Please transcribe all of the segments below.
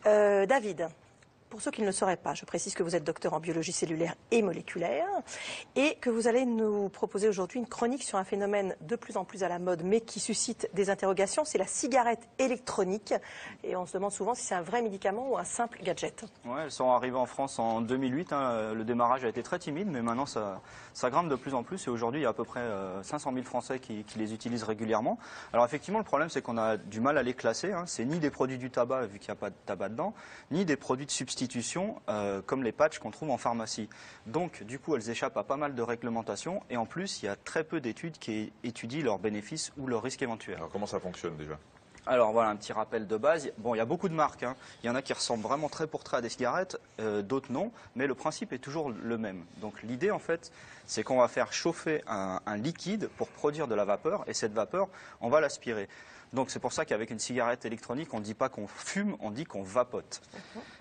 David, pour ceux qui ne le sauraient pas, je précise que vous êtes docteur en biologie cellulaire et moléculaire et que vous allez nous proposer aujourd'hui une chronique sur un phénomène de plus en plus à la mode mais qui suscite des interrogations, c'est la cigarette électronique. Et on se demande souvent si c'est un vrai médicament ou un simple gadget. Ouais, elles sont arrivées en France en 2008. Le démarrage a été très timide, mais maintenant ça grimpe de plus en plus. Et aujourd'hui, il y a à peu près 500 000 Français qui les utilisent régulièrement. Alors effectivement, le problème, c'est qu'on a du mal à les classer. C'est ni des produits du tabac, vu qu'il n'y a pas de tabac dedans, ni des produits de substitution, comme les patchs qu'on trouve en pharmacie. Donc, du coup, elles échappent à pas mal de réglementations. Et en plus, il y a très peu d'études qui étudient leurs bénéfices ou leurs risques éventuels. Alors, comment ça fonctionne déjà ? Alors voilà, un petit rappel de base. Bon, il y a beaucoup de marques. Il y en a qui ressemblent vraiment trait pour trait à des cigarettes, d'autres non. Mais le principe est toujours le même. Donc l'idée, en fait, c'est qu'on va faire chauffer un liquide pour produire de la vapeur. Et cette vapeur, on va l'aspirer. Donc c'est pour ça qu'avec une cigarette électronique, on ne dit pas qu'on fume, on dit qu'on vapote.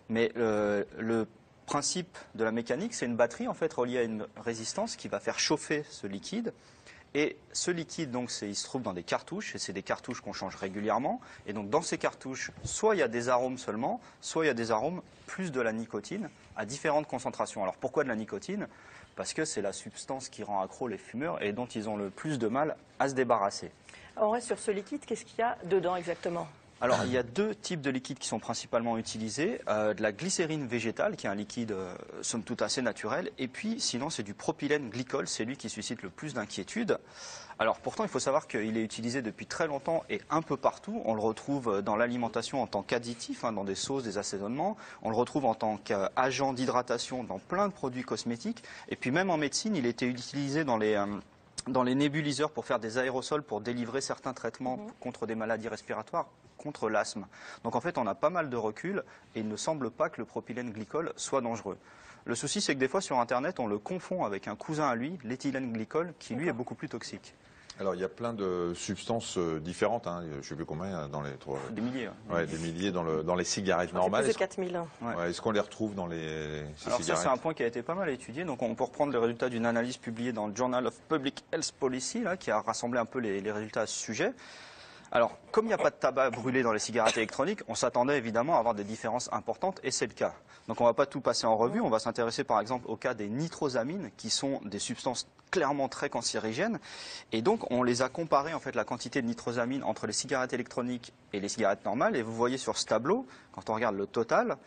Mais le principe de la mécanique, c'est une batterie en fait reliée à une résistance qui va faire chauffer ce liquide. Et ce liquide, donc, il se trouve dans des cartouches, et c'est des cartouches qu'on change régulièrement. Et donc, dans ces cartouches, soit il y a des arômes seulement, soit il y a des arômes plus de la nicotine à différentes concentrations. Alors, pourquoi de la nicotine ? Parce que c'est la substance qui rend accro les fumeurs et dont ils ont le plus de mal à se débarrasser. On reste sur ce liquide, qu'est-ce qu'il y a dedans exactement ? Alors, il y a deux types de liquides qui sont principalement utilisés. De la glycérine végétale, qui est un liquide, somme toute, assez naturel. Et puis, sinon, c'est du propylène glycol. C'est lui qui suscite le plus d'inquiétude. Alors, pourtant, il faut savoir qu'il est utilisé depuis très longtemps et un peu partout. On le retrouve dans l'alimentation en tant qu'additif, dans des sauces, des assaisonnements. On le retrouve en tant qu'agent d'hydratation dans plein de produits cosmétiques. Et puis, même en médecine, il était utilisé dans les nébuliseurs pour faire des aérosols, pour délivrer certains traitements contre des maladies respiratoires, contre l'asthme. Donc en fait, on a pas mal de recul et il ne semble pas que le propylène glycol soit dangereux. Le souci, c'est que des fois sur Internet, on le confond avec un cousin à lui, l'éthylène glycol, qui lui est beaucoup plus toxique. Alors il y a plein de substances différentes, je ne sais plus combien dans les... Des milliers. Ouais, des milliers dans les cigarettes normales. Plus de 4000. Ouais, est-ce qu'on les retrouve dans ces cigarettes ? Ça, c'est un point qui a été pas mal étudié. Donc on peut reprendre les résultats d'une analyse publiée dans le Journal of Public Health Policy, qui a rassemblé un peu les résultats à ce sujet. Alors, comme il n'y a pas de tabac brûlé dans les cigarettes électroniques, on s'attendait évidemment à avoir des différences importantes, et c'est le cas. Donc on ne va pas tout passer en revue, on va s'intéresser par exemple au cas des nitrosamines, qui sont des substances clairement très cancérigènes. Et donc on les a comparées, en fait, la quantité de nitrosamines entre les cigarettes électroniques et les cigarettes normales. Et vous voyez sur ce tableau, quand on regarde le total,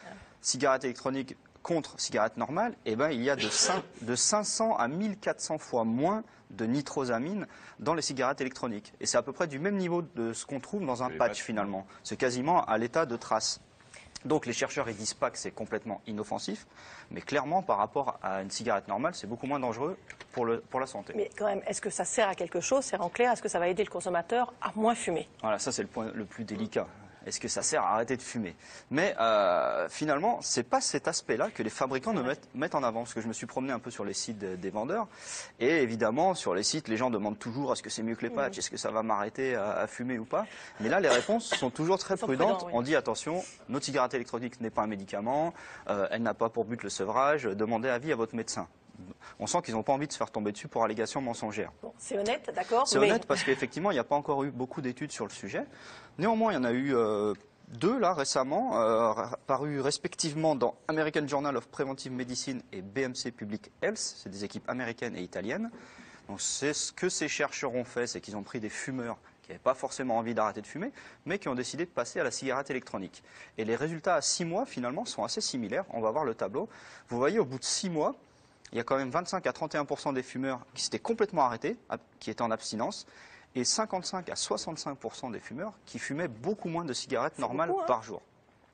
cigarettes électroniques contre cigarettes normales, il y a de 500 à 1400 fois moins de nitrosamine dans les cigarettes électroniques. Et c'est à peu près du même niveau de ce qu'on trouve dans un patch finalement. C'est quasiment à l'état de trace. Donc les chercheurs ne disent pas que c'est complètement inoffensif, mais clairement par rapport à une cigarette normale, c'est beaucoup moins dangereux pour la santé. Mais quand même, est-ce que ça sert à quelque chose ? C'est en clair, est-ce que ça va aider le consommateur à moins fumer ? Voilà, ça c'est le point le plus délicat. Est-ce que ça sert à arrêter de fumer? Mais finalement, ce n'est pas cet aspect-là que les fabricants mettent en avant. Parce que je me suis promené un peu sur les sites des vendeurs. Et évidemment, sur les sites, les gens demandent toujours est-ce que c'est mieux que les patchs? Est-ce que ça va m'arrêter à fumer ou pas? Mais là, les réponses sont toujours très prudentes. On dit attention, notre cigarette électronique n'est pas un médicament. Elle n'a pas pour but le sevrage. Demandez avis à votre médecin. On sent qu'ils n'ont pas envie de se faire tomber dessus pour allégations mensongères. Bon, c'est honnête, d'accord. C'est honnête parce qu'effectivement, il n'y a pas encore eu beaucoup d'études sur le sujet. Néanmoins, il y en a eu deux là récemment, parus respectivement dans American Journal of Preventive Medicine et BMC Public Health. C'est des équipes américaines et italiennes. Donc, c'est ce que ces chercheurs ont fait, c'est qu'ils ont pris des fumeurs qui n'avaient pas forcément envie d'arrêter de fumer, mais qui ont décidé de passer à la cigarette électronique. Et les résultats à 6 mois, finalement, sont assez similaires. On va voir le tableau. Vous voyez, au bout de 6 mois, il y a quand même 25 à 31% des fumeurs qui s'étaient complètement arrêtés, qui étaient en abstinence, et 55 à 65% des fumeurs qui fumaient beaucoup moins de cigarettes normales par jour.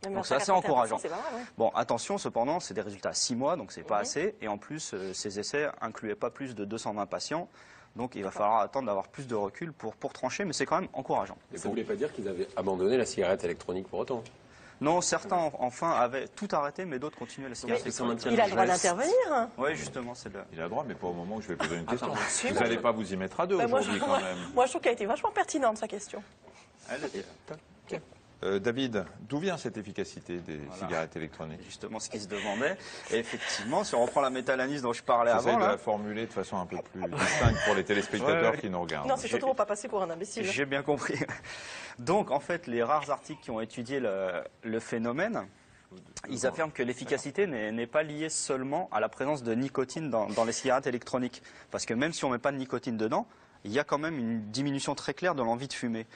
Donc c'est assez encourageant. Pas mal, ouais. Bon, attention, cependant, c'est des résultats à 6 mois, donc c'est pas assez. Et en plus, ces essais incluaient pas plus de 220 patients. Donc il va falloir attendre d'avoir plus de recul pour trancher, mais c'est quand même encourageant. Et ça ne voulait pas dire qu'ils avaient abandonné la cigarette électronique pour autant? Non, certains, enfin, avaient tout arrêté, mais d'autres continuaient la cigarette électronique. Il a le droit d'intervenir. Oui, justement, c'est là. Il a le droit, mais pas au moment où je vais poser une question. Vous n'allez pas vous y mettre à deux aujourd'hui, quand même. Moi, je trouve qu'elle a été vachement pertinente, sa question. David, d'où vient cette efficacité des cigarettes électroniques? Justement, ce qui se demandait. Et effectivement, si on reprend la méta-analyse dont je parlais avant... J'essaie de la formuler de façon un peu plus distincte pour les téléspectateurs qui nous regardent. Non, c'est surtout pour ne pas passer pour un imbécile. J'ai bien compris. Donc, en fait, les rares articles qui ont étudié le phénomène, Ils affirment que l'efficacité n'est pas liée seulement à la présence de nicotine dans les cigarettes électroniques. Parce que même si on ne met pas de nicotine dedans, il y a quand même une diminution très claire de l'envie de fumer.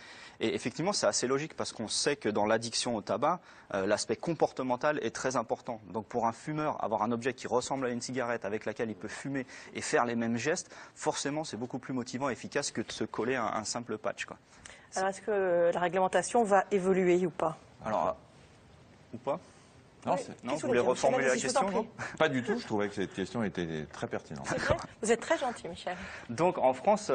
Et effectivement, c'est assez logique parce qu'on sait que dans l'addiction au tabac, l'aspect comportemental est très important. Donc pour un fumeur, avoir un objet qui ressemble à une cigarette avec laquelle il peut fumer et faire les mêmes gestes, forcément, c'est beaucoup plus motivant et efficace que de se coller un simple patch, quoi. Alors, est-ce que la réglementation va évoluer ou pas? Alors, ou pas? Non, Oui. Non, Qui vous voulez soulève, reformuler la Michel, je vous en question, non? pas du tout. Je trouvais que cette question était très pertinente. C'est vrai. Vous êtes très gentil, Michel. Donc en France,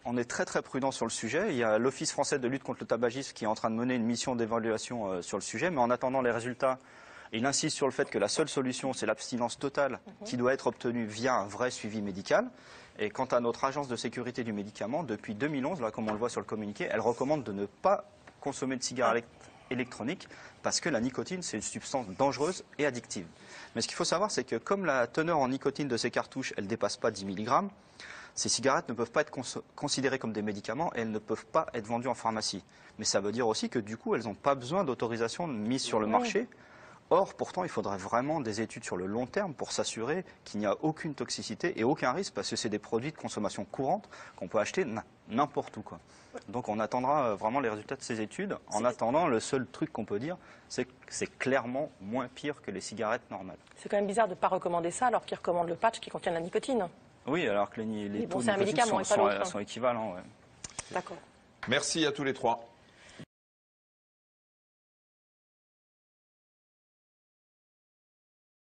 on est très très prudent sur le sujet. Il y a l'Office français de lutte contre le tabagisme qui est en train de mener une mission d'évaluation sur le sujet. Mais en attendant les résultats, il insiste sur le fait que la seule solution, c'est l'abstinence totale qui doit être obtenue via un vrai suivi médical. Et quant à notre agence de sécurité du médicament, depuis 2011, là, comme on le voit sur le communiqué, elle recommande de ne pas consommer de cigarettes électroniques parce que la nicotine, c'est une substance dangereuse et addictive. Mais ce qu'il faut savoir, c'est que comme la teneur en nicotine de ces cartouches, elle ne dépasse pas 10 mg, ces cigarettes ne peuvent pas être considérées comme des médicaments et elles ne peuvent pas être vendues en pharmacie. Mais ça veut dire aussi que du coup, elles n'ont pas besoin d'autorisation de mise sur le marché. Or, pourtant, il faudrait vraiment des études sur le long terme pour s'assurer qu'il n'y a aucune toxicité et aucun risque parce que c'est des produits de consommation courante qu'on peut acheter n'importe où, quoi. Donc on attendra vraiment les résultats de ces études. En attendant, le seul truc qu'on peut dire, c'est que c'est clairement moins pire que les cigarettes normales. C'est quand même bizarre de ne pas recommander ça alors qu'ils recommandent le patch qui contient de la nicotine. Oui, alors que les taux de c'est un nicotine médicament et pas l'autre, hein. sont équivalents. Ouais. D'accord. Merci à tous les trois.